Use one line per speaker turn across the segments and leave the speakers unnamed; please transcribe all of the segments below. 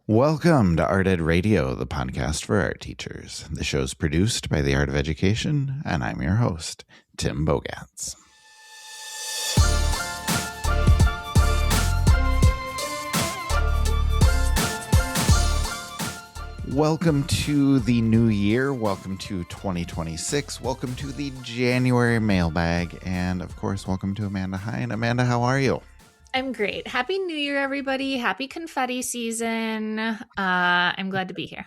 Welcome to Art Ed Radio, the podcast for art teachers. The show's produced by the Art of Education, and I'm your host, Tim Bogatz. Welcome to the new year. Welcome to 2026. Welcome to the January mailbag. And of course, welcome to Amanda Heyn. Amanda, how are you?
I'm great. Happy New Year, everybody. Happy confetti season. I'm glad to be here.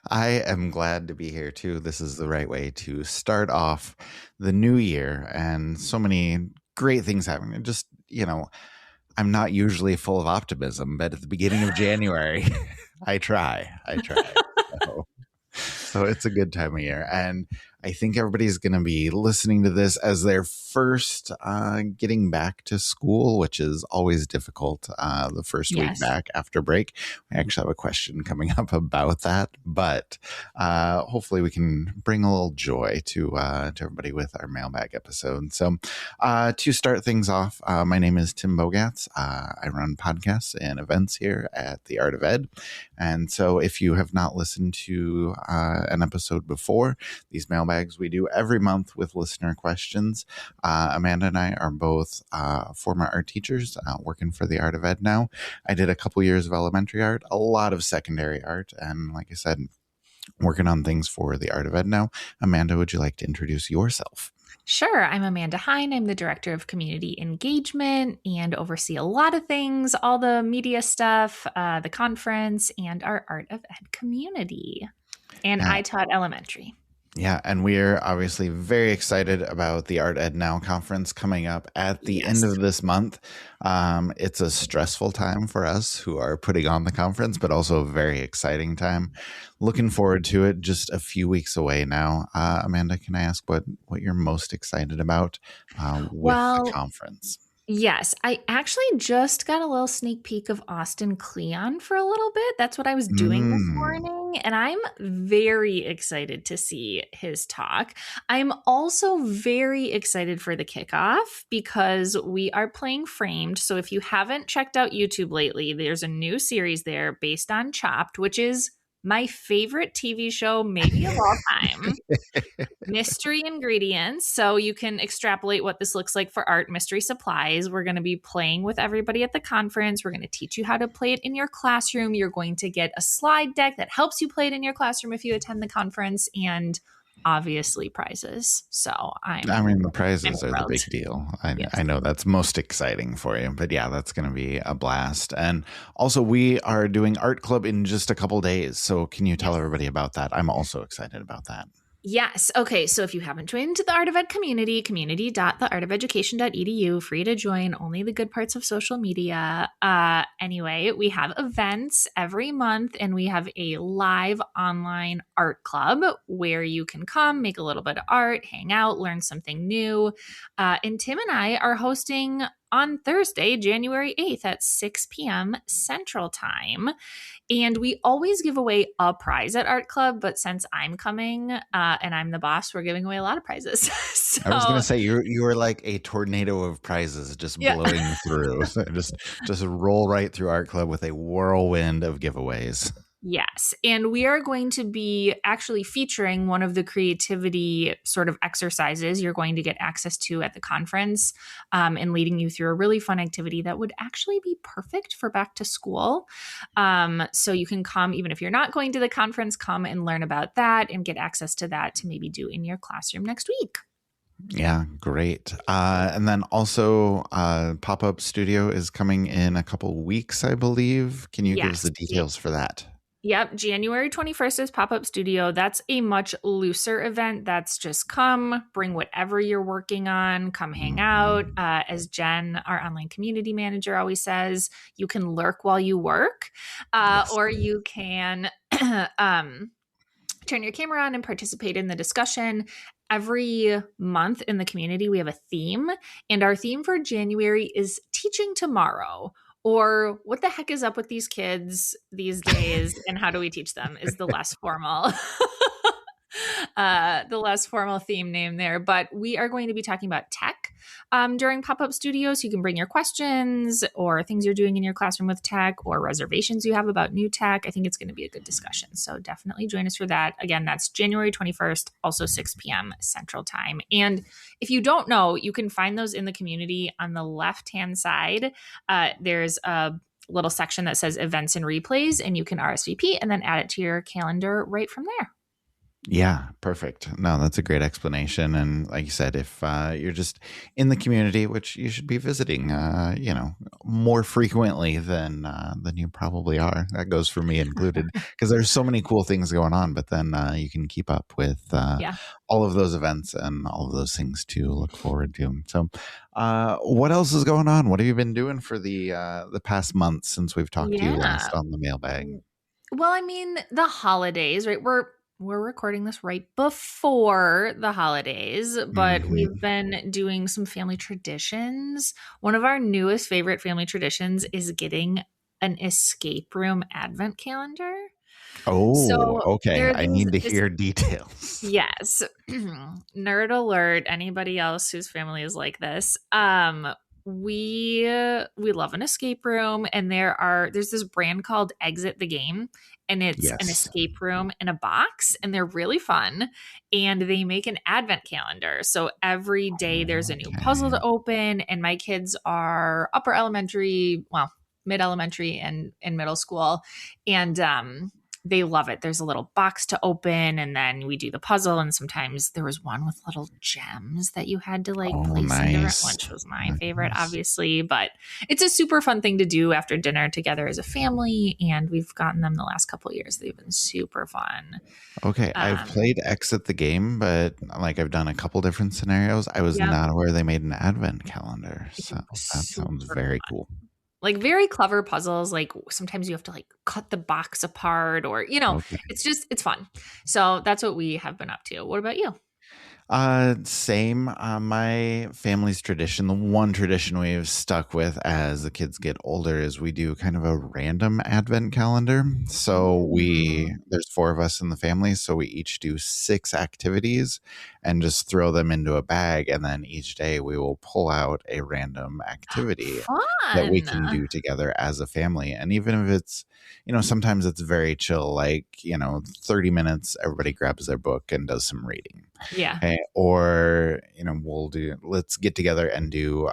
I am glad to be here too. This is the right way to start off the new year, and so many great things happening. Just, I'm not usually full of optimism, but at the beginning of January, I try. So it's a good time of year. And I think everybody's going to be listening to this as their first getting back to school, which is always difficult the first week back after break. We actually have a question coming up about that, but hopefully we can bring a little joy to everybody with our mailbag episode. So to start things off, my name is Tim Bogatz. I run podcasts and events here at the Art of Ed. And so if you have not listened to an episode before, these mailbags we do every month with listener questions. Amanda and I are both former art teachers working for the Art of Ed now. I did a couple years of elementary art, a lot of secondary art, and like I said, working on things for the Art of Ed now. Amanda, would you like to introduce yourself?
Sure. I'm Amanda Heyn. I'm the Director of Community Engagement and oversee a lot of things, all the media stuff, the conference, and our Art of Ed community. And I taught elementary.
Yeah, and we're obviously very excited about the Art Ed Now conference coming up at the end of this month. It's a stressful time for us who are putting on the conference, but also a very exciting time. Looking forward to it. Just a few weeks away now. Amanda, can I ask what you're most excited about with the conference?
Yes, I actually just got a little sneak peek of Austin Kleon for a little bit. That's what I was doing this morning, and I'm very excited to see his talk. I'm also very excited for the kickoff because we are playing Framed. So if you haven't checked out YouTube lately, there's a new series there based on Chopped, which is my favorite TV show, maybe of all time. Mystery ingredients. So you can extrapolate what this looks like for art mystery supplies. We're going to be playing with everybody at the conference. We're going to teach you how to play it in your classroom. You're going to get a slide deck that helps you play it in your classroom if you attend the conference, and obviously prizes. So
the prizes are the big deal. I know that's most exciting for you, but yeah, that's going to be a blast. And also we are doing art club in just a couple days. So can you tell everybody about that? I'm also excited about that.
Yes. Okay. So if you haven't joined the Art of Ed community, community.theartofeducation.edu, free to join, only the good parts of social media. Anyway, we have events every month, and we have a live online art club where you can come, make a little bit of art, hang out, learn something new. And Tim and I are hosting on Thursday, January 8th at 6 p.m. Central Time. And we always give away a prize at Art Club, but since I'm coming and I'm the boss, we're giving away a lot of prizes. So,
I was going to say you were like a tornado of prizes just blowing through. So just roll right through Art Club with a whirlwind of giveaways.
Yes. And we are going to be actually featuring one of the creativity sort of exercises you're going to get access to at the conference, and leading you through a really fun activity that would actually be perfect for back to school. So you can come, even if you're not going to the conference, come and learn about that and get access to that to maybe do in your classroom next week.
Yeah, great. And then also Pop-Up Studio is coming in a couple weeks, I believe. Can you give us the details for that?
Yep. January 21st is Pop-Up Studio. That's a much looser event. That's just come, bring whatever you're working on, come hang out. As Jen, our online community manager, always says, you can lurk while you work, or you can turn your camera on and participate in the discussion. Every month in the community, we have a theme, and our theme for January is Teaching Tomorrow, or what the heck is up with these kids these days and how do we teach them is the less formal theme name there. But we are going to be talking about tech. during pop-up studios. You can bring your questions or things you're doing in your classroom with tech or reservations you have about new tech. I think it's going to be a good discussion. So definitely join us for that. Again, that's January 21st, also 6 p.m. Central Time. And if you don't know, you can find those in the community on the left-hand side. There's a little section that says events and replays, and you can RSVP and then add it to your calendar right from there.
Yeah, perfect. No, that's a great explanation. And like you said, if you're just in the community, which you should be visiting, more frequently than you probably are. That goes for me included, because there's so many cool things going on. But then you can keep up with all of those events and all of those things to look forward to. So, what else is going on? What have you been doing for the past month since we've talked to you last on the mailbag?
Well, I mean, the holidays, right? We're recording this right before the holidays, but we've been doing some family traditions. One of our newest favorite family traditions is getting an escape room advent calendar.
Oh,
So
okay. I need to
this
hear details.
yes. Nerd alert, anybody else whose family is like this. We love an escape room, and there's this brand called Exit the Game, and it's an
Yes.
escape room in a box, and they're really fun, and they make an advent calendar. So every day there's a new puzzle to open, and my kids are upper elementary, well, mid elementary and in middle school, and they love it. There's a little box to open, and then we do the puzzle. And sometimes there was one with little gems that you had to place into it, which was my favorite, obviously. But it's a super fun thing to do after dinner together as a family. And we've gotten them the last couple of years. They've been super fun.
Okay, I've played Exit the Game, but I've done a couple different scenarios. I was not aware they made an advent calendar. So that sounds very cool.
Very clever puzzles. Sometimes you have to cut the box apart or, it's fun. So that's what we have been up to. What about you?
Same. My family's tradition, the one tradition we've stuck with as the kids get older, is we do kind of a random advent calendar. So there's 4 of us in the family, so we each do 6 activities and just throw them into a bag, and then each day we will pull out a random activity that we can do together as a family. And even if it's, sometimes it's very chill, 30 minutes, everybody grabs their book and does some reading.
Yeah.
Or, let's get together and do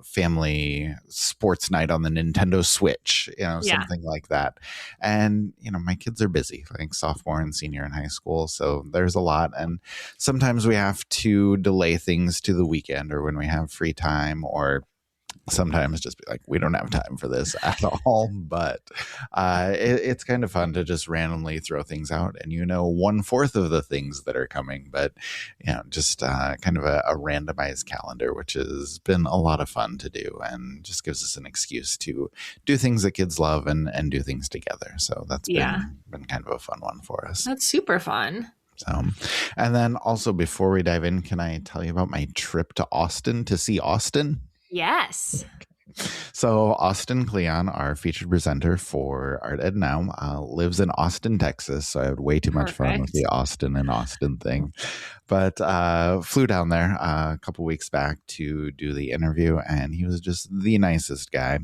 family sports night on the Nintendo Switch, something like that. And, my kids are busy, sophomore and senior in high school. So there's a lot. And sometimes we have to delay things to the weekend or when we have free time, or sometimes just be we don't have time for this at all. But it's kind of fun to just randomly throw things out, and 1/4 of the things that are coming, but just kind of a randomized calendar, which has been a lot of fun to do and just gives us an excuse to do things that kids love and do things together. So that's been kind of a fun one for us.
That's super fun.
So, and then also, before we dive in, can I tell you about my trip to Austin to see Austin?
Yes.
So Austin Kleon, our featured presenter for Art Ed Now, lives in Austin, Texas. So I had way too much fun with the Austin and Austin thing. But flew down there a couple weeks back to do the interview, and he was just the nicest guy.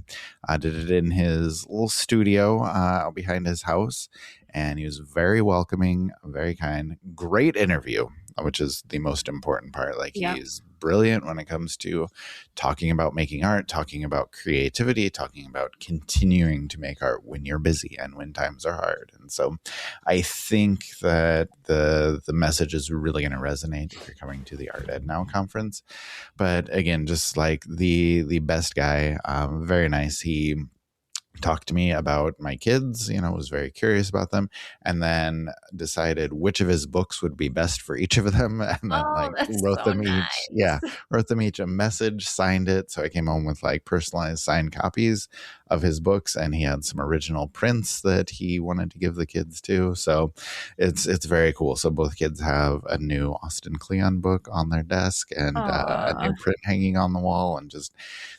Did it in his little studio out behind his house, and he was very welcoming, very kind, great interview, which is the most important part. He's brilliant when it comes to talking about making art, talking about creativity, talking about continuing to make art when you're busy and when times are hard. And so I think that the message is really going to resonate if you're coming to the Art Ed Now conference. But again, just the best guy, very nice. He talked to me about my kids, was very curious about them, and then decided which of his books would be best for each of them, and then wrote them each a message, signed it. So I came home with personalized signed copies of his books, and he had some original prints that he wanted to give the kids too. So it's very cool. So both kids have a new Austin Kleon book on their desk and a new print hanging on the wall, and just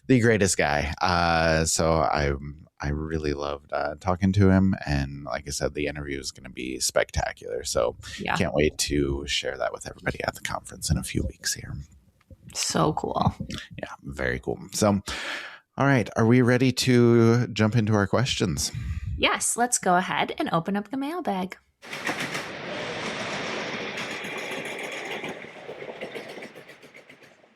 the greatest guy. So I really loved talking to him. And like I said, the interview is going to be spectacular. So can't wait to share that with everybody at the conference in a few weeks here.
So cool.
Yeah, very cool. So, all right, are we ready to jump into our questions?
Yes, let's go ahead and open up the mailbag.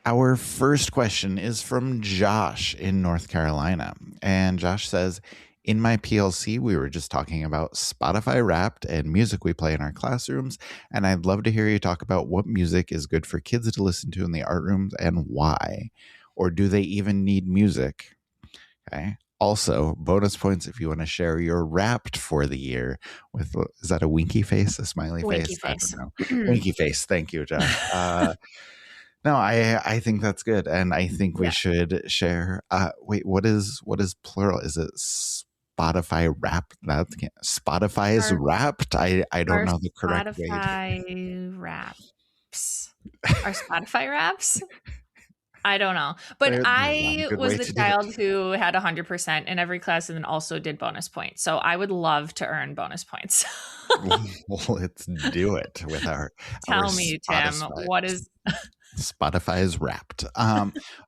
Our first question is from Josh in North Carolina. And Josh says, in my PLC, we were just talking about Spotify Wrapped and music we play in our classrooms. And I'd love to hear you talk about what music is good for kids to listen to in the art rooms and why. Or do they even need music? Okay. Also, bonus points if you want to share your Wrapped for the year with, is that a winky face, a smiley
Winky
face? I
face.
don't know. Winky face. Thank you, Josh. No, I think that's good, and I think we should share. Wait, what is plural? Is it Spotify Wrapped? Spotify's Wrapped. I don't know the correct way.
Spotify Wraps. Are Spotify Wraps? I don't know, but I was the child who had 100% in every class, and then also did bonus points. So I would love to earn bonus points.
Well, let's do it with our.
Tell me, Tim, what is?
Spotify is Wrapped.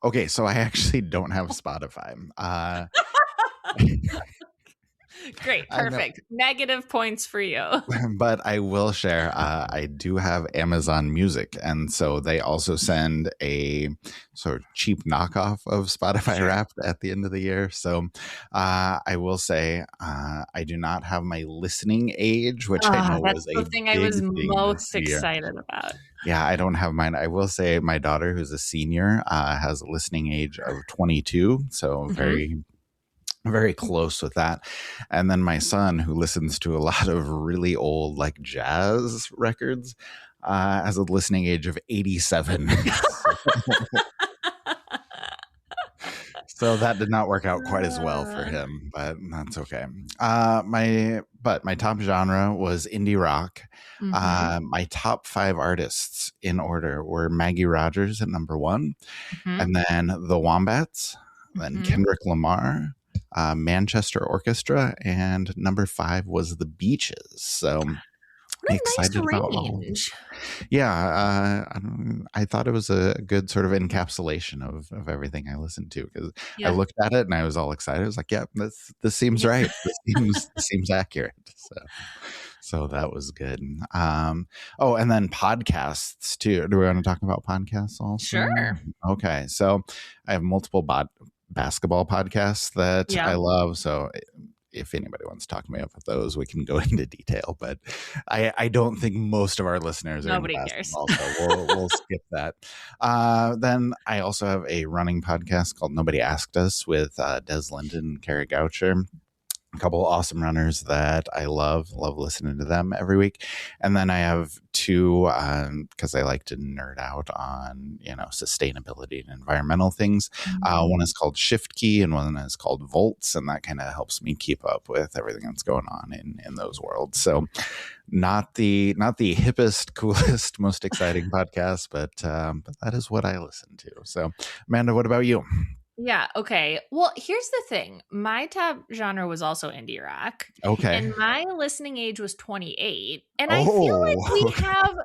Okay, so I actually don't have Spotify.
Great, perfect. Negative points for you.
But I will share, I do have Amazon Music, and so they also send a sort of cheap knockoff of Spotify Wrapped at the end of the year. So I will say I do not have my listening age, which I know was
the thing I was most excited about.
Yeah, I don't have mine. I will say my daughter, who's a senior, has a listening age of 22, so very close with that. And then my son, who listens to a lot of really old like jazz records, has a listening age of 87. So that did not work out quite as well for him, but that's okay. My top genre was indie rock. My top 5 artists in order were Maggie Rogers at number 1, and then the Wombats, then Kendrick Lamar, Manchester Orchestra, and number 5 was the Beaches. So excited about all. Yeah, I thought it was a good sort of encapsulation of everything I listened to, because I looked at it and I was all excited. I was like, "Yeah, this seems right. This seems accurate." So that was good. Oh, and then podcasts too. Do we want to talk about podcasts also?
Sure.
Okay, so I have multiple basketball podcasts that I love. So if anybody wants to talk me up with those, we can go into detail. But I don't think most of our listeners are into basketball, so we'll skip that. Then I also have a running podcast called Nobody Asked Us with Des Linden and Carrie Goucher. A couple of awesome runners that I love listening to them every week. And then I have 2, because I like to nerd out on, sustainability and environmental things. One is called Shift Key and one is called Volts. And that kind of helps me keep up with everything that's going on in those worlds. So not the hippest, coolest, most exciting podcast, but that is what I listen to. So Amanda, what about you?
Yeah. Okay. Well, here's the thing. My top genre was also indie rock.
Okay.
And my listening age was 28. And I feel like we have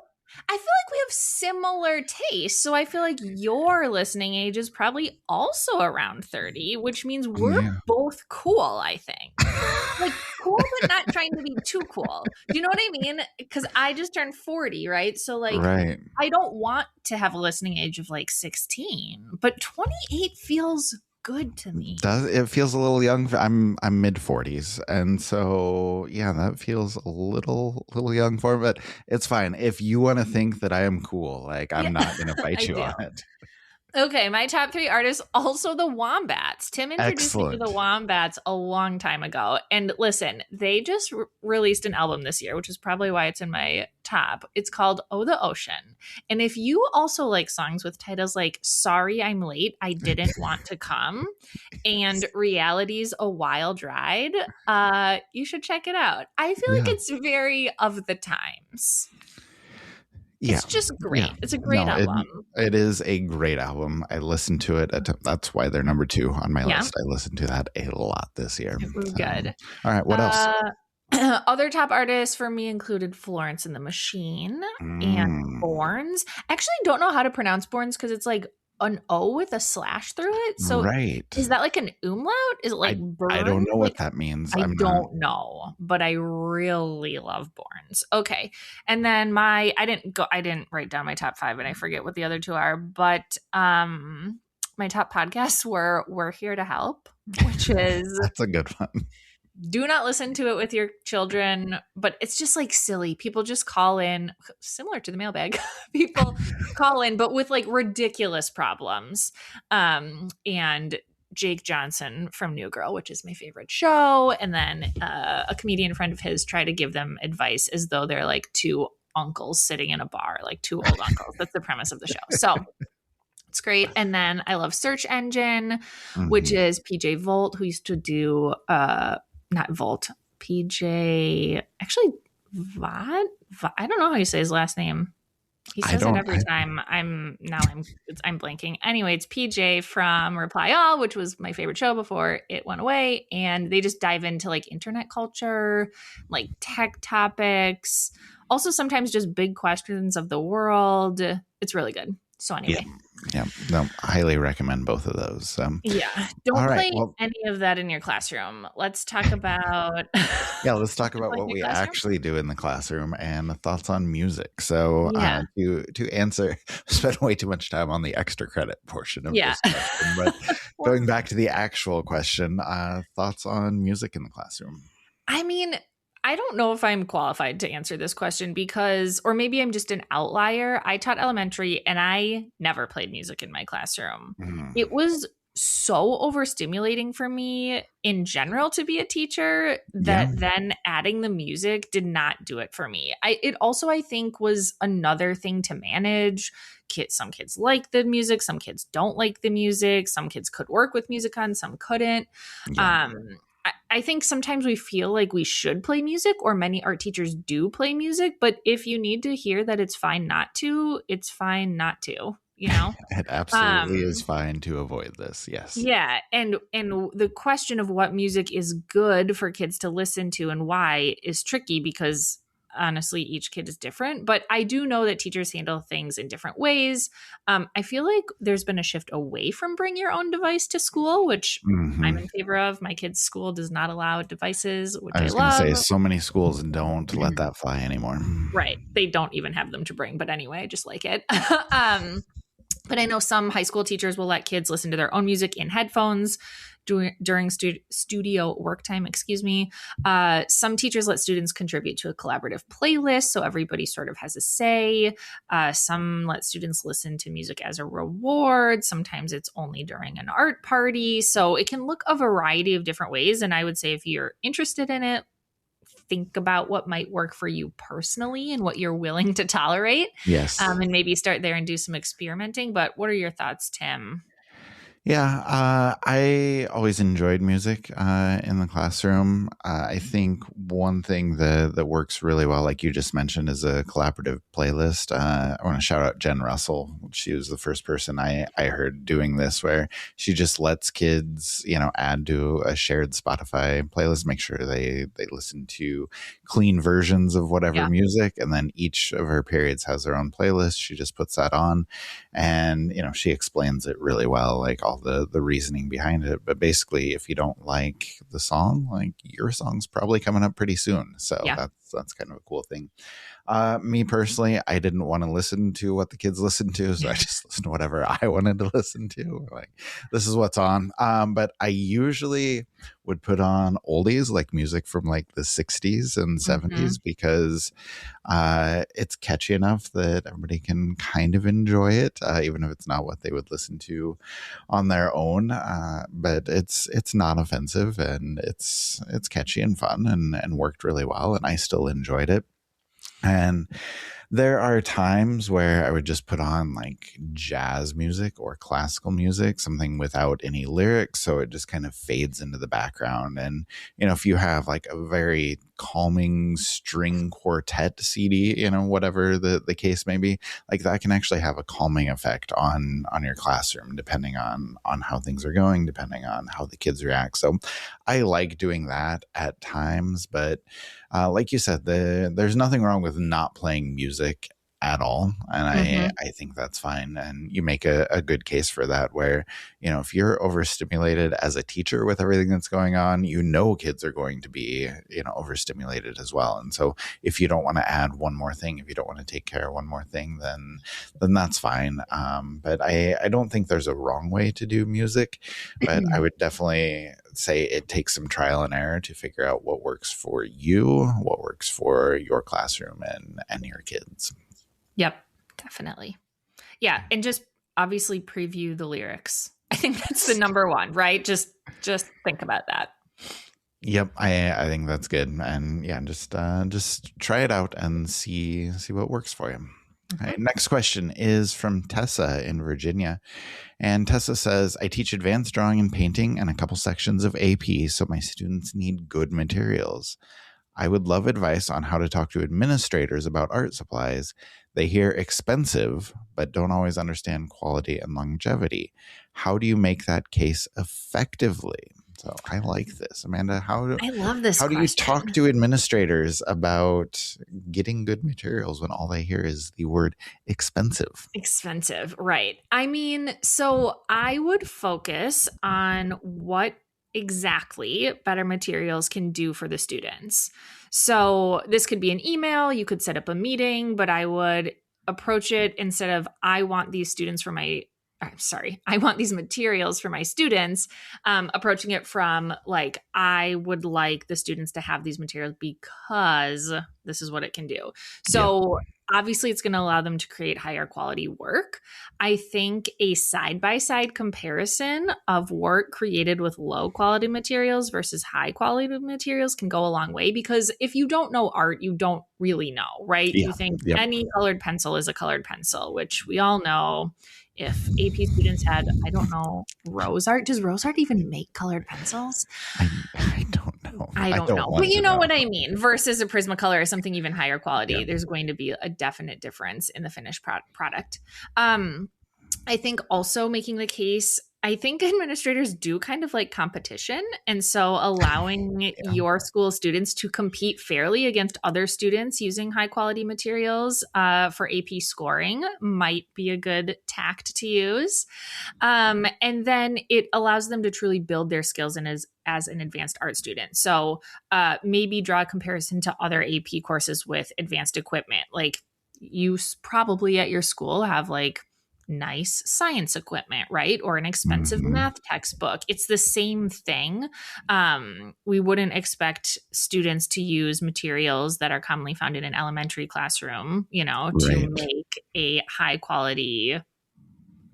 similar tastes. So I feel like your listening age is probably also around 30, which means we're both cool, I think. Like cool, but not trying to be too cool. Do you know what I mean? Because I just turned 40, right? So like, I don't want to have a listening age of like 16, but 28 feels good to me.
It feels a little young. I'm mid 40s, and so that feels a little young for me, but it's fine. If you want to think that I am cool, like I'm not going to fight you on it.
Okay, my top 3 artists, also the Wombats. Tim introduced me to the Wombats a long time ago. And listen, they just released an album this year, which is probably why it's in my top. It's called Oh the Ocean. And if you also like songs with titles like Sorry I'm Late, I Didn't Want to Come, and Reality's A Wild Ride, you should check it out. I feel like it's very of the times. It's just great. Yeah. It's a great album.
It is a great album. I listened to it. That's why they're number 2 on my list. I listened to that a lot this year.
It was good.
All right. What else?
Other top artists for me included Florence and the Machine and Borns. I actually don't know how to pronounce Borns because it's like an O with a slash through it. So
Right.
is that like an umlaut? Is it like
I don't
Burns?
know
Like
what that means.
I
I'm not.
don't know, but I really love Borns. Okay. And then I didn't write down my top 5 and I forget what the other 2 are, but my top podcasts were We're Here to Help, which is
That's a good one.
do not listen to it with your children, but it's just like silly. People just call in, similar to the mailbag. People call in, but with like ridiculous problems. And Jake Johnson from New Girl, which is my favorite show, and then a comedian friend of his try to give them advice as though they're like 2 uncles sitting in a bar, like 2 old uncles. That's the premise of the show. So it's great. And then I love Search Engine, which is PJ Volt, who used to do not Volt, PJ, actually Vod. I don't know how you say his last name. He says it every time. I'm blanking. Anyway, it's PJ from Reply All, which was my favorite show before it went away. And they just dive into like internet culture, like tech topics, also sometimes just big questions of the world. It's really good. So anyway.
Yeah. No, highly recommend both of those.
Yeah. Don't play any of that in your classroom. Let's talk about
let's talk about what we actually do in the classroom and thoughts on music. So to answer, spend way too much time on the extra credit portion of this question, but going back to the actual question, thoughts on music in the classroom.
I mean, I don't know if I'm qualified to answer this question because, or maybe I'm just an outlier. I taught elementary and I never played music in my classroom. It was so overstimulating for me in general to be a teacher that then adding the music did not do it for me. It also, I think, was another thing to manage. Some kids like the music, some kids don't like the music, some kids could work with music on, some couldn't. I think sometimes we feel like we should play music, or many art teachers do play music, but if you need to hear that it's fine not to, it's fine not to, you know?
It absolutely is fine to avoid this. Yes.
Yeah. And the question of what music is good for kids to listen to and why is tricky because honestly, each kid is different, but I do know that teachers handle things in different ways. I feel like there's been a shift away from bring your own device to school, which I'm in favor of. My kid's school does not allow devices, which I was going to say,
so many schools don't let that fly anymore.
Right. They don't even have them to bring, but anyway, I just like it. But I know some high school teachers will let kids listen to their own music in headphones during studio work time, Some teachers let students contribute to a collaborative playlist, so everybody sort of has a say. Some let students listen to music as a reward. Sometimes it's only during an art party. So it can look a variety of different ways. And I would say if you're interested in it, think about what might work for you personally and what you're willing to tolerate.
Yes.
And maybe start there and do some experimenting. But what are your thoughts, Tim?
Yeah, I always enjoyed music in the classroom. I think one thing that works really well, like you just mentioned, is a collaborative playlist. I want to shout out Jen Russell. She was the first person I heard doing this, where she just lets kids, add to a shared Spotify playlist, make sure they listen to clean versions of whatever music, and then each of her periods has their own playlist. She just puts that on, and she explains it really well, like all the reasoning behind it. But basically, if you don't like the song, like your song's probably coming up pretty soon. So that's kind of a cool thing. Me personally, I didn't want to listen to what the kids listened to, so I just listened to whatever I wanted to listen to. Like, this is what's on. But I usually would put on oldies, like music from like the 60s and 70s, because it's catchy enough that everybody can kind of enjoy it, even if it's not what they would listen to on their own. But it's not offensive, and it's catchy and fun, and worked really well, and I still enjoyed it. And there are times where I would just put on like jazz music or classical music, something without any lyrics, so it just kind of fades into the background. And if you have like a very calming string quartet CD, whatever the case may be, like that can actually have a calming effect on your classroom, depending on how things are going, depending on how the kids react. So I like doing that at times, but like you said, there's nothing wrong with not playing music at all. And I think that's fine. And you make a good case for that, where, if you're overstimulated as a teacher with everything that's going on, kids are going to be, overstimulated as well. And so if you don't want to add one more thing, if you don't want to take care of one more thing, then that's fine. But I don't think there's a wrong way to do music, but I would definitely say it takes some trial and error to figure out what works for you, what works for your classroom and your kids.
Yep, definitely. Yeah, and just obviously preview the lyrics. I think that's the number one, right? Just think about that.
Yep, I think that's good. And yeah, just try it out and see what works for you. All right, next question is from Tessa in Virginia. And Tessa says, I teach advanced drawing and painting and a couple sections of AP, so my students need good materials. I would love advice on how to talk to administrators about art supplies. They hear expensive, but don't always understand quality and longevity. How do you make that case effectively? So I like this. Amanda,
I love this.
How do you talk to administrators about getting good materials when all they hear is the word expensive?
Expensive, right. I mean, so I would focus on what exactly better materials can do for the students. So this could be an email, you could set up a meeting, but I would approach it instead of I want these materials for my students, approaching it from like, I would like the students to have these materials because this is what it can do. So obviously it's going to allow them to create higher quality work. I think a side-by-side comparison of work created with low quality materials versus high quality materials can go a long way, because if you don't know art, you don't really know, right? You think any colored pencil is a colored pencil, which we all know. If AP students had, I don't know, rose art. Does rose art even make colored pencils?
I don't know.
I don't know. But you know what I mean. Versus a Prismacolor or something even higher quality, there's going to be a definite difference in the finished product. I think also making the case, I think administrators do kind of like competition. And so allowing your school students to compete fairly against other students using high quality materials for AP scoring might be a good tact to use. And then it allows them to truly build their skills in as an advanced art student. So maybe draw a comparison to other AP courses with advanced equipment. Like you probably at your school have like nice science equipment, right? Or an expensive math textbook. It's the same thing. We wouldn't expect students to use materials that are commonly found in an elementary classroom, to make a high quality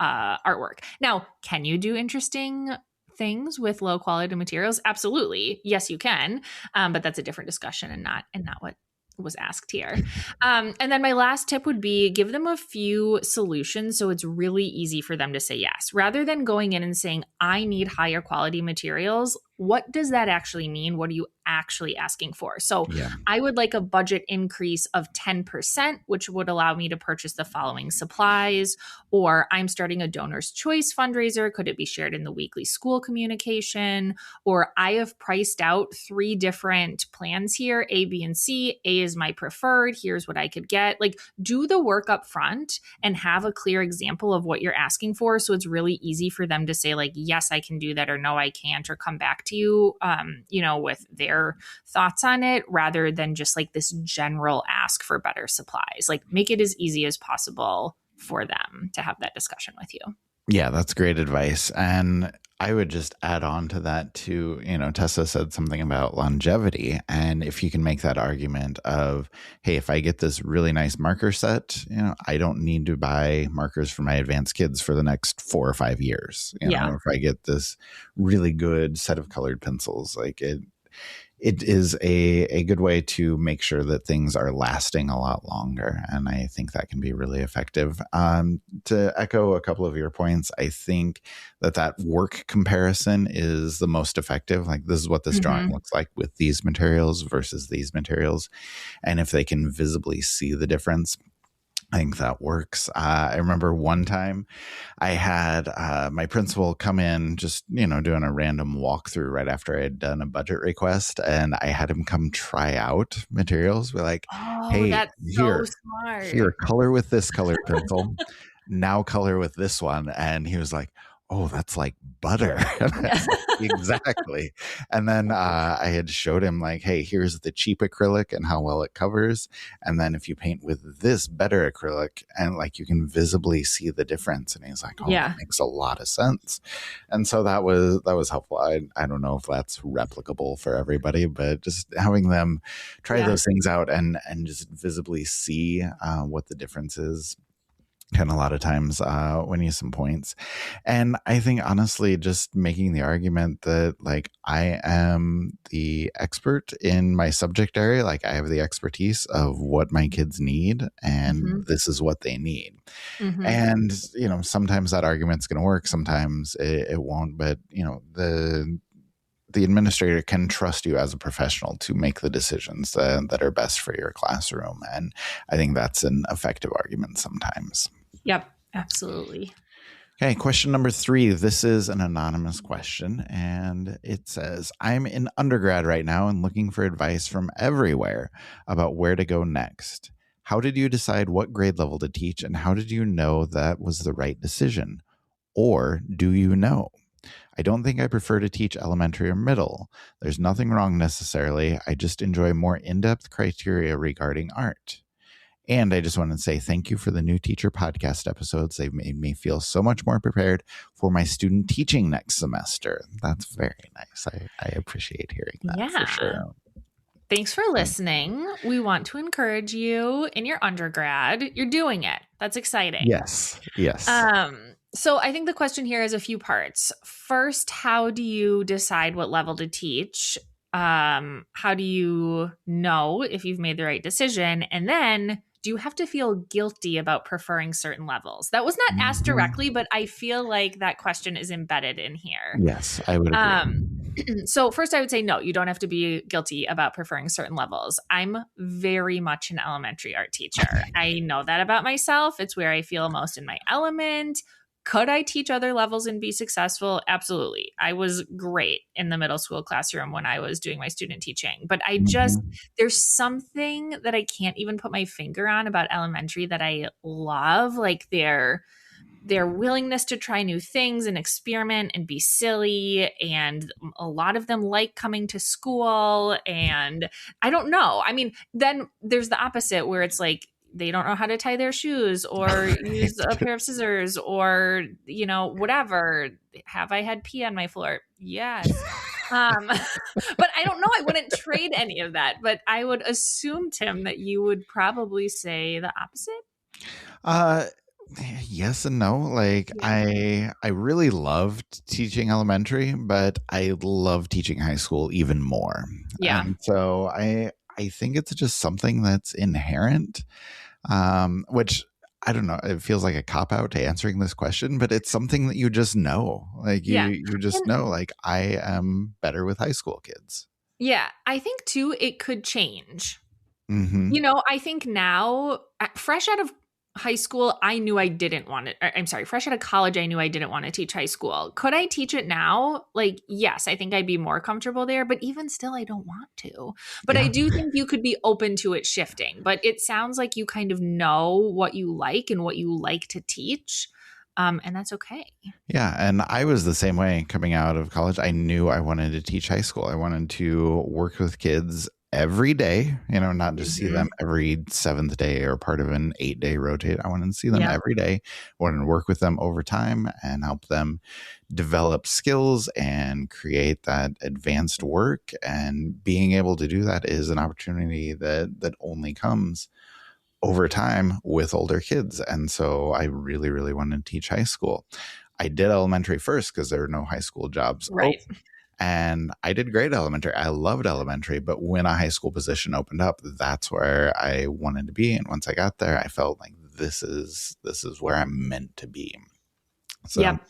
artwork. Now, can you do interesting things with low quality materials? Absolutely. Yes, you can. But that's a different discussion and not what was asked here. And then my last tip would be give them a few solutions so it's really easy for them to say yes. Rather than going in and saying, I need higher quality materials, what does that actually mean? What are you actually asking for? So I would like a budget increase of 10%, which would allow me to purchase the following supplies. Or I'm starting a donor's choice fundraiser. Could it be shared in the weekly school communication? Or I have priced out 3 different plans here, A, B, and C. A is my preferred. Here's what I could get. Like, do the work up front and have a clear example of what you're asking for. So it's really easy for them to say like, yes, I can do that, or no, I can't, or come back to you, with their thoughts on it, rather than just like this general ask for better supplies. Like, make it as easy as possible for them to have that discussion with you.
Yeah, that's great advice. And I would just add on to that too. Tessa said something about longevity. And if you can make that argument of, hey, if I get this really nice marker set, I don't need to buy markers for my advanced kids for the next 4 or 5 years. If I get this really good set of colored pencils, like it is a good way to make sure that things are lasting a lot longer. And I think that can be really effective. To echo a couple of your points, I think that work comparison is the most effective. Like, this is what this drawing looks like with these materials versus these materials. And if they can visibly see the difference, I think that works. I remember one time I had my principal come in just, doing a random walkthrough right after I had done a budget request. And I had him come try out materials. Be like,
Oh,
hey,
that's so
here,
smart.
color with this colored pencil. Now color with this one. And he was like, oh, that's like butter. And I was like, exactly. And then I had showed him like, hey, here's the cheap acrylic and how well it covers. And then if you paint with this better acrylic, and like you can visibly see the difference. And he's like, oh, that makes a lot of sense. And so that was helpful. I don't know if that's replicable for everybody, but just having them try those things out and just visibly see what the difference is can a lot of times win you some points. And I think honestly, just making the argument that like I am the expert in my subject area, like I have the expertise of what my kids need, and this is what they need. And sometimes that argument's going to work, sometimes it won't. But the administrator can trust you as a professional to make the decisions that are best for your classroom. And I think that's an effective argument sometimes.
Yep, absolutely.
Okay, question number 3. This is an anonymous question, and it says, I'm in undergrad right now and looking for advice from everywhere about where to go next. How did you decide what grade level to teach, and how did you know that was the right decision? Or do you know? I don't think I prefer to teach elementary or middle. There's nothing wrong necessarily. I just enjoy more in-depth criteria regarding art. And I just want to say thank you for the new teacher podcast episodes. They've made me feel so much more prepared for my student teaching next semester. That's very nice. I appreciate hearing that for sure.
Thanks for listening. We want to encourage you in your undergrad. You're doing it. That's exciting.
Yes.
So I think the question here is a few parts. First, how do you decide what level to teach? How do you know if you've made the right decision? And then do you have to feel guilty about preferring certain levels? That was not asked directly, but I feel like that question is embedded in here.
Yes, I would agree.
So first I would say, no, you don't have to be guilty about preferring certain levels. I'm very much an elementary art teacher. I know that about myself. It's where I feel most in my element. Could I teach other levels and be successful? Absolutely. I was great in the middle school classroom when I was doing my student teaching. But I just, there's something that I can't even put my finger on about elementary that I love. Like their willingness to try new things and experiment and be silly. And a lot of them like coming to school. And I don't know. I mean, then there's the opposite where it's like, they don't know how to tie their shoes or use a pair of scissors or, whatever. Have I had pee on my floor? Yes. But I don't know. I wouldn't trade any of that. But I would assume, Tim, that you would probably say the opposite.
Yes and no. Like I really loved teaching elementary, but I love teaching high school even more.
Yeah.
And so I think it's just something that's inherent, which I don't know. It feels like a cop out to answering this question, but it's something that you just know. Like you just know, like I am better with high school kids.
Yeah. I think too, it could change. I think now, fresh out of high school, I knew I didn't want it. I'm sorry, fresh out of college, I knew I didn't want to teach high school. Could I teach it now? Like, yes, I think I'd be more comfortable there, but even still, I don't want to. But I do think you could be open to it shifting. But it sounds like you kind of know what you like and what you like to teach. And that's okay.
Yeah. And I was the same way coming out of college. I knew I wanted to teach high school. I wanted to work with kids every day, not just see them every 7th day or part of an 8-day rotate. I wanted to see them every day. I wanted to work with them over time and help them develop skills and create that advanced work. And being able to do that is an opportunity that only comes over time with older kids. And so I really, really wanted to teach high school. I did elementary first because there were no high school jobs.
Right.
And I did great elementary. I loved elementary, but when a high school position opened up, that's where I wanted to be. And once I got there, I felt like this is where I'm meant to be. So,
Yep.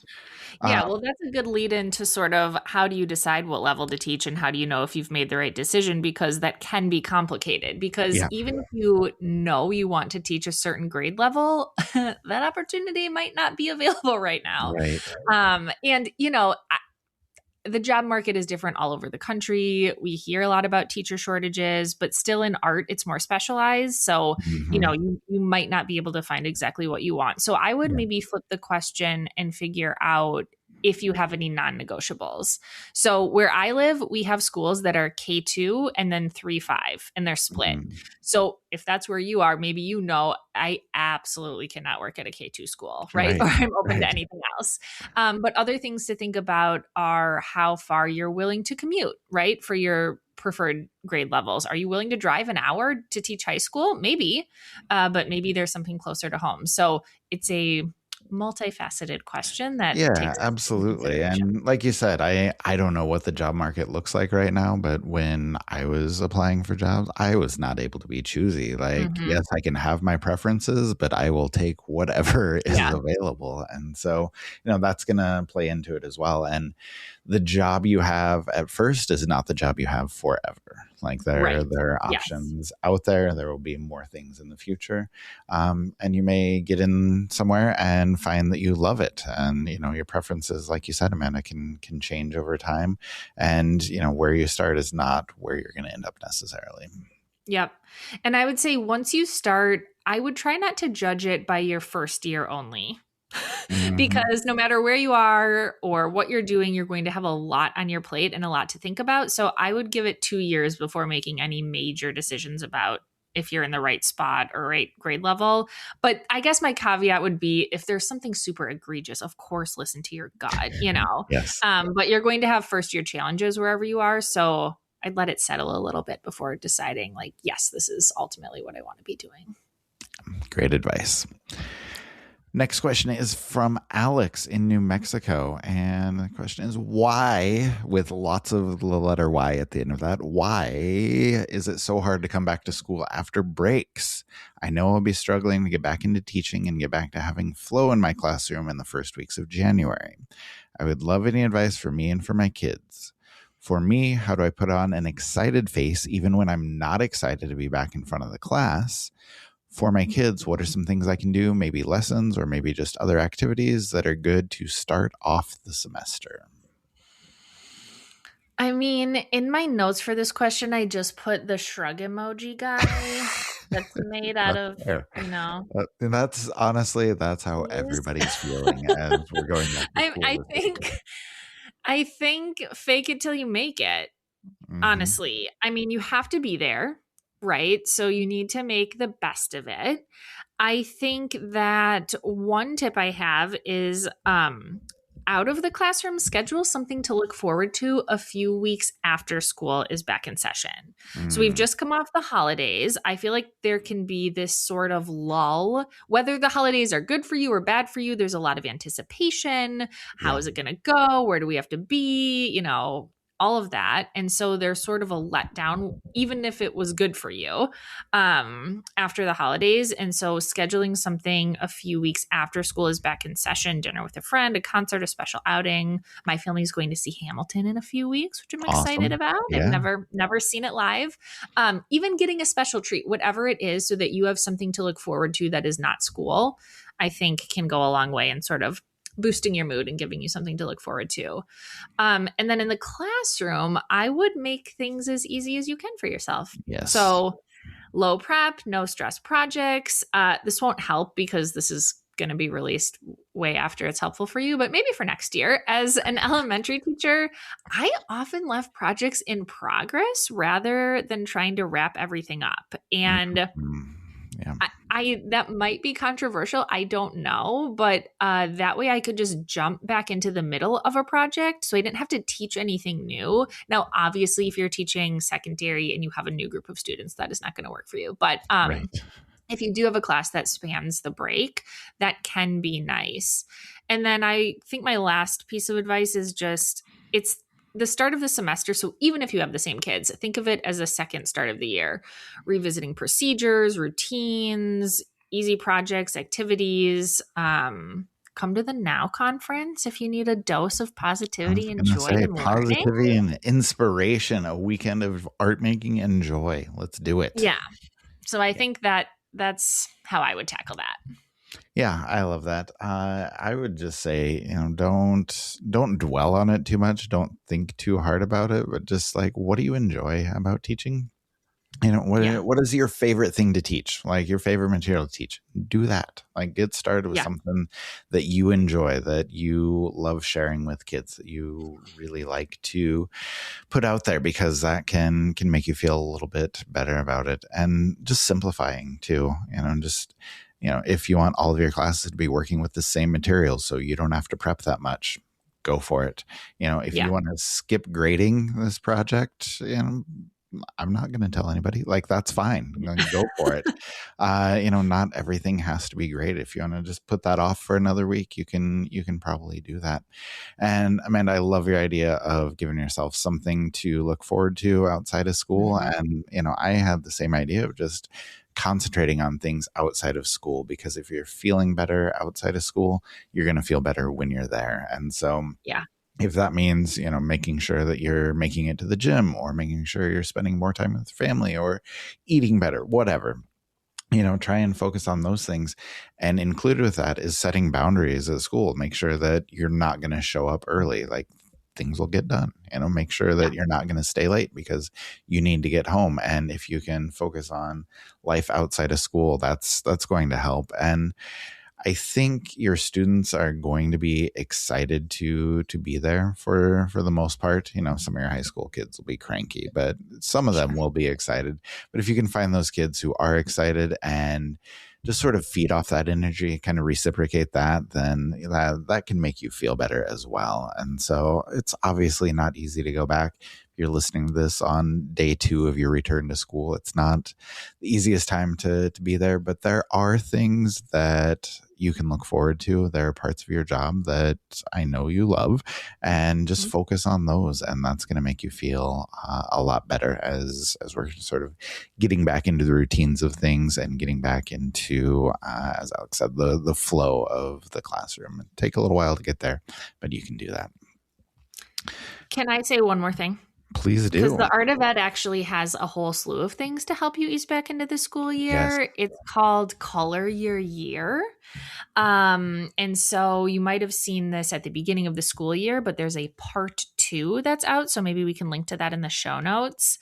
Yeah, well, that's a good lead into sort of how do you decide what level to teach and how do you know if you've made the right decision? Because that can be complicated. Because
yeah,
even if you know you want to teach a certain grade level, that opportunity might not be available right now.
right.
And, the job market is different all over the country. We hear a lot about teacher shortages, but still in art, it's more specialized. So,
Hmm.
you might not be able to find exactly what you want. So I would
Yeah.
maybe flip the question and figure out if you have any non-negotiables. So where I live, we have schools that are K2 and then 3-5 and they're split.
Mhm.
So if that's where you are, maybe I absolutely cannot work at a K2 school, right?
Right.
Or I'm open to
Right.
anything else. But other things to think about are how far you're willing to commute, right? For your preferred grade levels. Are you willing to drive an hour to teach high school? Maybe, but maybe there's something closer to home. So it's a multifaceted question that
Yeah,
takes into
absolutely.
consideration.
And like you said, I don't know what the job market looks like right now, but when I was applying for jobs, I was not able to be choosy. Like,
Mm-hmm.
yes, I can have my preferences, but I will take whatever is
Yeah.
available. And so, that's going to play into it as well. And the job you have at first is not the job you have forever. Like
Right.
there are
Yes.
options out there. There will be more things in the future. And you may get in somewhere and find that you love it. And, your preferences, like you said, Amanda, can change over time. And, where you start is not where you're going to end up necessarily.
Yep. And I would say once you start, I would try not to judge it by your first year only.
Hmm.
Because no matter where you are or what you're doing, you're going to have a lot on your plate and a lot to think about. So I would give it 2 years before making any major decisions about if you're in the right spot or right grade level. But I guess my caveat would be if there's something super egregious, of course, listen to your gut.
Yes.
But you're going to have first year challenges wherever you are. So I'd let it settle a little bit before deciding, like, yes, this is ultimately what I want to be doing.
Great advice. Next question is from Alex in New Mexico. And the question is why, with lots of the letter Y at the end of that, why is it so hard to come back to school after breaks? I know I'll be struggling to get back into teaching and get back to having flow in my classroom in the first weeks of January. I would love any advice for me and for my kids. For me, how do I put on an excited face even when I'm not excited to be back in front of the class? For my kids, what are some things I can do? Maybe lessons or maybe just other activities that are good to start off the semester.
I mean, in my notes for this question, I just put the shrug emoji guy that's made out
That's
of,
fair.
you know,
And that's honestly, that's how
news.
everybody's feeling as we're going back to
I
school
I
this
think
weekend.
I think fake it till you make it.
Hmm.
Honestly, I mean, you have to be there, right? So you need to make the best of it. I think that one tip I have is out of the classroom schedule something to look forward to a few weeks after school is back in session. So we've
Mm,
just come off the holidays. I feel like there can be this sort of lull, whether the holidays are good for you or bad for you. There's a lot of anticipation. How
yeah,
is it going to go? Where do we have to be? All of that. And so there's sort of a letdown, even if it was good for you after the holidays. And so scheduling something a few weeks after school is back in session, dinner with a friend, a concert, a special outing. My family's going to see Hamilton in a few weeks, which I'm excited
awesome.
about. I've
Yeah,
never seen it live. Even getting a special treat, whatever it is, so that you have something to look forward to that is not school, I think can go a long way in sort of boosting your mood and giving you something to look forward to. And then in the classroom, I would make things as easy as you can for yourself.
yes.
So low prep, no stress projects. This won't help because this is going to be released way after it's helpful for you, but maybe for next year. As an elementary teacher, I often left projects in progress rather than trying to wrap everything up. And
Mhm. Yeah.
I that might be controversial. I don't know, but that way I could just jump back into the middle of a project, so I didn't have to teach anything new. Now, obviously, if you're teaching secondary and you have a new group of students, that is not going to work for you. But
Right.
if you do have a class that spans the break, that can be nice. And then I think my last piece of advice is just it's the start of the semester. So even if you have the same kids, think of it as a second start of the year, revisiting procedures, routines, easy projects, activities, come to the Now conference if you need a dose of
I was
positivity and
going to
joy
say
and learning.
positivity and inspiration, a weekend of art making and joy. Let's do it.
Yeah. So I think that's how I would tackle that.
Yeah, I love that. I would just say, don't dwell on it too much. Don't think too hard about it, but just like, what do you enjoy about teaching? What is your favorite thing to teach? Like your favorite material to teach? Do that. Like get started with something that you enjoy, that you love sharing with kids, that you really like to put out there, because that can make you feel a little bit better about it. And just simplifying too, if you want all of your classes to be working with the same materials so you don't have to prep that much, go for it. If you want to skip grading this project, I'm not going to tell anybody. Like, that's fine. Go for it. Not everything has to be great. If you want to just put that off for another week, you can probably do that. And Amanda, I love your idea of giving yourself something to look forward to outside of school. And, I have the same idea of just concentrating on things outside of school, because if you're feeling better outside of school, you're going to feel better when you're there. And so, if that means, making sure that you're making it to the gym, or making sure you're spending more time with family, or eating better, whatever, try and focus on those things. And included with that is setting boundaries at school. Make sure that you're not going to show up early. Like, things will get done. Make sure that you're not going to stay late because you need to get home. And if you can focus on life outside of school, that's going to help. And I think your students are going to be excited to be there for the most part. Some of your high school kids will be cranky, but some of them will be excited. But if you can find those kids who are excited and just sort of feed off that energy, kind of reciprocate that, then that can make you feel better as well. And so it's obviously not easy to go back. You're listening to this on day 2 of your return to school. It's not the easiest time to be there, but there are things that you can look forward to. There are parts of your job that I know you love, and just focus on those. And that's going to make you feel a lot better as we're sort of getting back into the routines of things and getting back into, as Alex said, the flow of the classroom. It'll take a little while to get there, but you can do that.
Can I say one more thing?
Please do.
Because the Art of Ed actually has a whole slew of things to help you ease back into the school year. Yes. It's called Color Your Year. And so you might have seen this at the beginning of the school year, but there's a part 2 that's out. So maybe we can link to that in the show notes.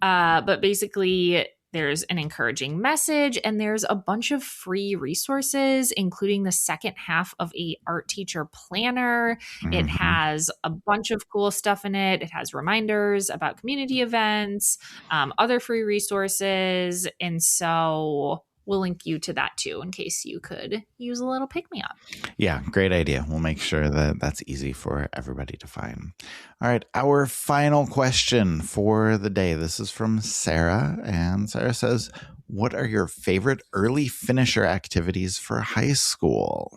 But basically, there's an encouraging message, and there's a bunch of free resources, including the second half of a art teacher planner. It has a bunch of cool stuff in it. It has reminders about community events, other free resources. And so we'll link you to that too, in case you could use a little pick-me-up.
Yeah, great idea. We'll make sure that that's easy for everybody to find. All right, our final question for the day. This is from Sarah, and Sarah says, what are your favorite early finisher activities for high school?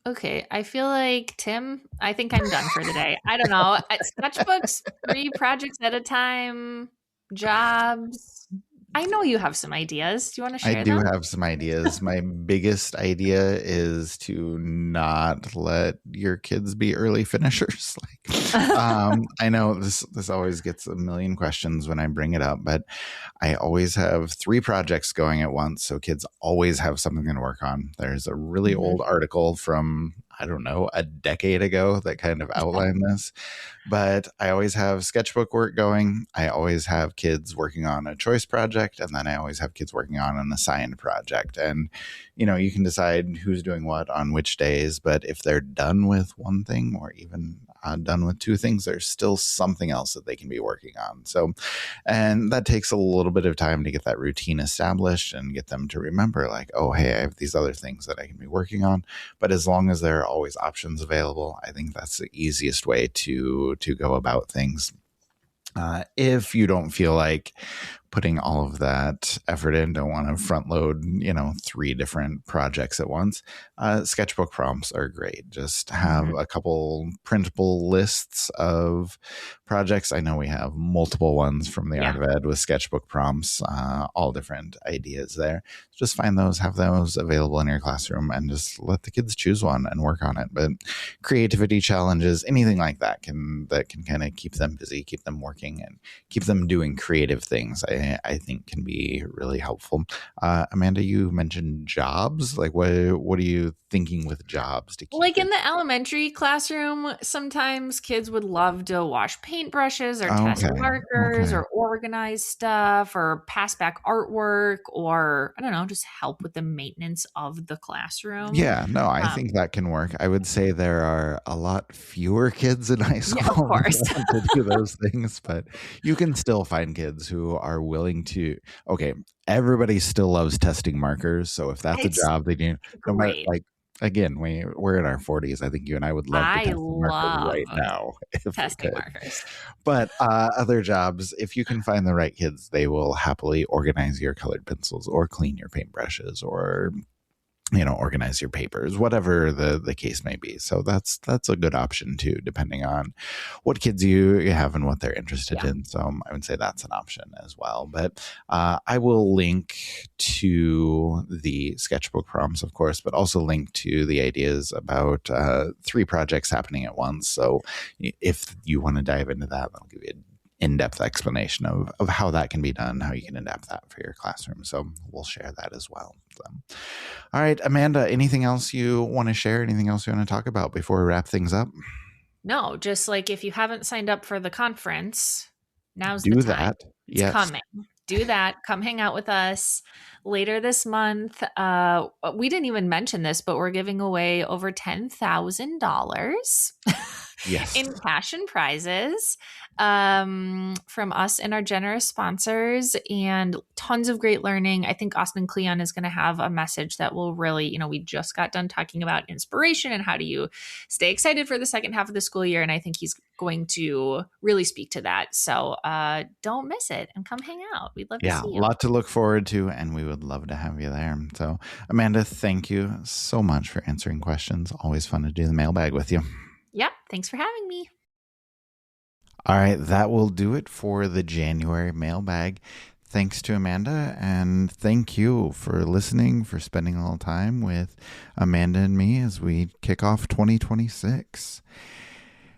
Okay, I feel like, Tim, I think I'm done for today. I don't know. Sketchbooks, 3 projects at a time, jobs. I know you have some ideas. Do you want to share them?
I do have some ideas. My biggest idea is to not let your kids be early finishers. I know this always gets a million questions when I bring it up, but I always have 3 projects going at once. So kids always have something to work on. There's a really old article from, I don't know, a decade ago that kind of outlined this. But I always have sketchbook work going. I always have kids working on a choice project. And then I always have kids working on an assigned project. And, you can decide who's doing what on which days. But if they're done with one thing, or even done with 2 things, there's still something else that they can be working on. So, and that takes a little bit of time to get that routine established and get them to remember, like, oh, hey, I have these other things that I can be working on. But as long as there are always options available, I think that's the easiest way to go about things. If you don't feel like putting all of that effort in, don't want to front load, 3 different projects at once, sketchbook prompts are great. Just have a couple printable lists of projects. I know we have multiple ones from the Art of Ed with sketchbook prompts, all different ideas there. Just find those, have those available in your classroom, and just let the kids choose one and work on it. But creativity challenges, anything like that can kind of keep them busy, keep them working, and keep them doing creative things, I think can be really helpful. Amanda, you mentioned jobs. Like, what are you thinking with jobs to keep
in the elementary classroom, sometimes kids would love to wash paintbrushes or test markers or organize stuff or pass back artwork, or I don't know, just help with the maintenance of the classroom.
Yeah, no, I think that can work. I would say there are a lot fewer kids in high school
of course.
who want to do those things, but you can still find kids who are willing to. Okay, everybody still loves testing markers, so if that's a job they do, no matter, like, again, we're in our 40s. I think you and I would love to test a marker right now if
testing markers.
But other jobs, if you can find the right kids, they will happily organize your colored pencils or clean your paintbrushes or organize your papers, whatever the case may be. So that's a good option too, depending on what kids you have and what they're interested in. So I would say that's an option as well. But I will link to the sketchbook prompts, of course, but also link to the ideas about 3 projects happening at once. So if you want to dive into that, I'll give you an in-depth explanation of how that can be done, how you can adapt that for your classroom. So we'll share that as well. So, all right, Amanda, anything else you want to share? Anything else you want to talk about before we wrap things up?
No, just like if you haven't signed up for the conference, now's the time. Do that. It's coming. Do that. Come hang out with us later this month. We didn't even mention this, but we're giving away over $10,000 in cash and prizes from us and our generous sponsors, and tons of great learning. I think Austin Kleon is going to have a message that will really, we just got done talking about inspiration and how do you stay excited for the second half of the school year. And I think he's going to really speak to that. So don't miss it and come hang out. We'd love to see you.
Yeah, a lot to look forward to, and we would love to have you there. So Amanda, thank you so much for answering questions. Always fun to do the mailbag with you.
Yep. Thanks for having me.
All right, that will do it for the January mailbag. Thanks to Amanda, and thank you for listening, for spending a little time with Amanda and me as we kick off 2026.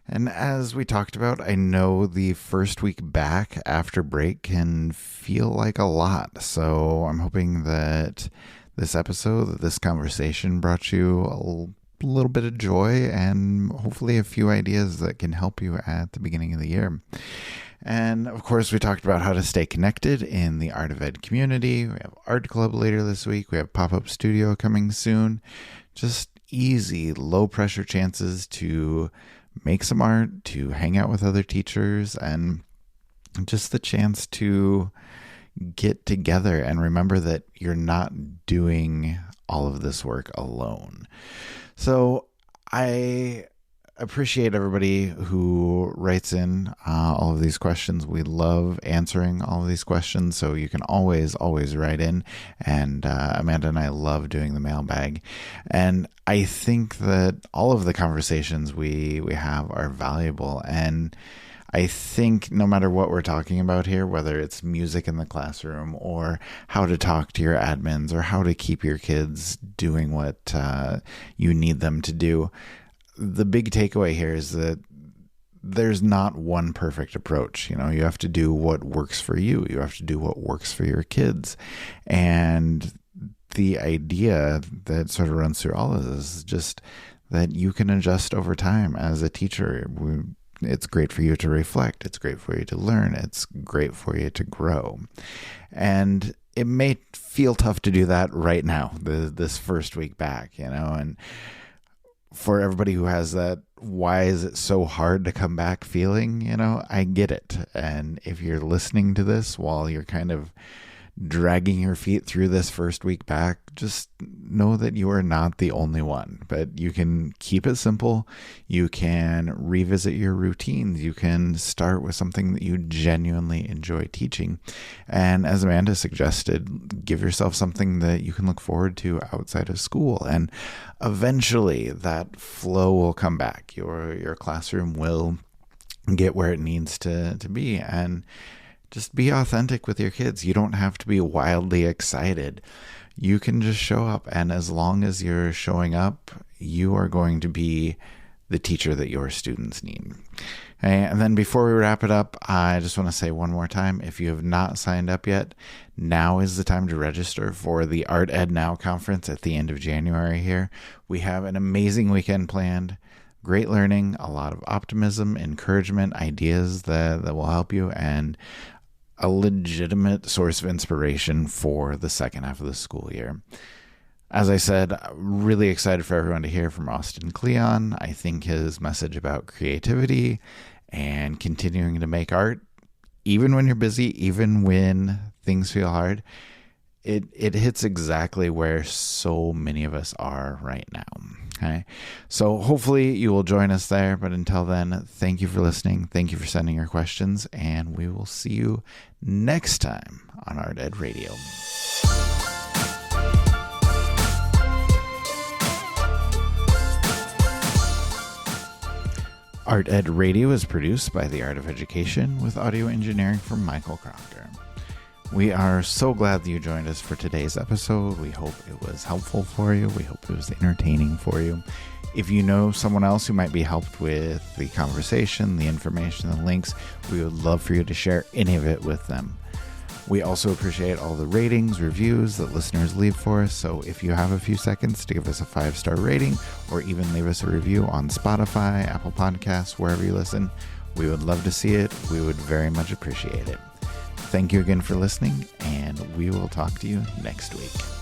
And as we talked about, I know the first week back after break can feel like a lot. So I'm hoping that this episode, that this conversation brought you a little bit of joy and hopefully a few ideas that can help you at the beginning of the year. And of course, we talked about how to stay connected in the Art of Ed community. We have Art Club later this week. We have Pop-Up Studio coming soon. Just easy, low pressure chances to make some art, to hang out with other teachers, and just the chance to get together and remember that you're not doing all of this work alone. So I appreciate everybody who writes in all of these questions. We love answering all of these questions, so you can always write in. And Amanda and I love doing the mailbag. And I think that all of the conversations we have are valuable. And I think no matter what we're talking about here, whether it's music in the classroom or how to talk to your admins or how to keep your kids doing what you need them to do, the big takeaway here is that there's not one perfect approach. You have to do what works for you. You have to do what works for your kids. And the idea that sort of runs through all of this is just that you can adjust over time as a teacher. It's great for you to reflect. It's great for you to learn. It's great for you to grow. And it may feel tough to do that right now, this first week back, and for everybody who has that, why is it so hard to come back feeling, I get it. And if you're listening to this while you're kind of dragging your feet through this first week back, just know that you are not the only one, but you can keep it simple. You can revisit your routines. You can start with something that you genuinely enjoy teaching. And as Amanda suggested, give yourself something that you can look forward to outside of school. And eventually that flow will come back. Your classroom will get where it needs to be. And just be authentic with your kids. You don't have to be wildly excited. You can just show up. And as long as you're showing up, you are going to be the teacher that your students need. And then before we wrap it up, I just want to say one more time, if you have not signed up yet, now is the time to register for the Art Ed Now conference at the end of January here. We have an amazing weekend planned. Great learning, a lot of optimism, encouragement, ideas that will help you, and a legitimate source of inspiration for the second half of the school year. As I said, really excited for everyone to hear from Austin Kleon. I think his message about creativity and continuing to make art, even when you're busy, even when things feel hard, it hits exactly where so many of us are right now. Okay, so hopefully you will join us there. But until then, thank you for listening. Thank you for sending your questions. And we will see you next time on Art Ed Radio. Art Ed Radio is produced by The Art of Education with audio engineering from Michael Crocker. We are so glad that you joined us for today's episode. We hope it was helpful for you. We hope it was entertaining for you. If you know someone else who might be helped with the conversation, the information, the links, we would love for you to share any of it with them. We also appreciate all the ratings, reviews that listeners leave for us. So if you have a few seconds to give us a 5-star rating or even leave us a review on Spotify, Apple Podcasts, wherever you listen, we would love to see it. We would very much appreciate it. Thank you again for listening, and we will talk to you next week.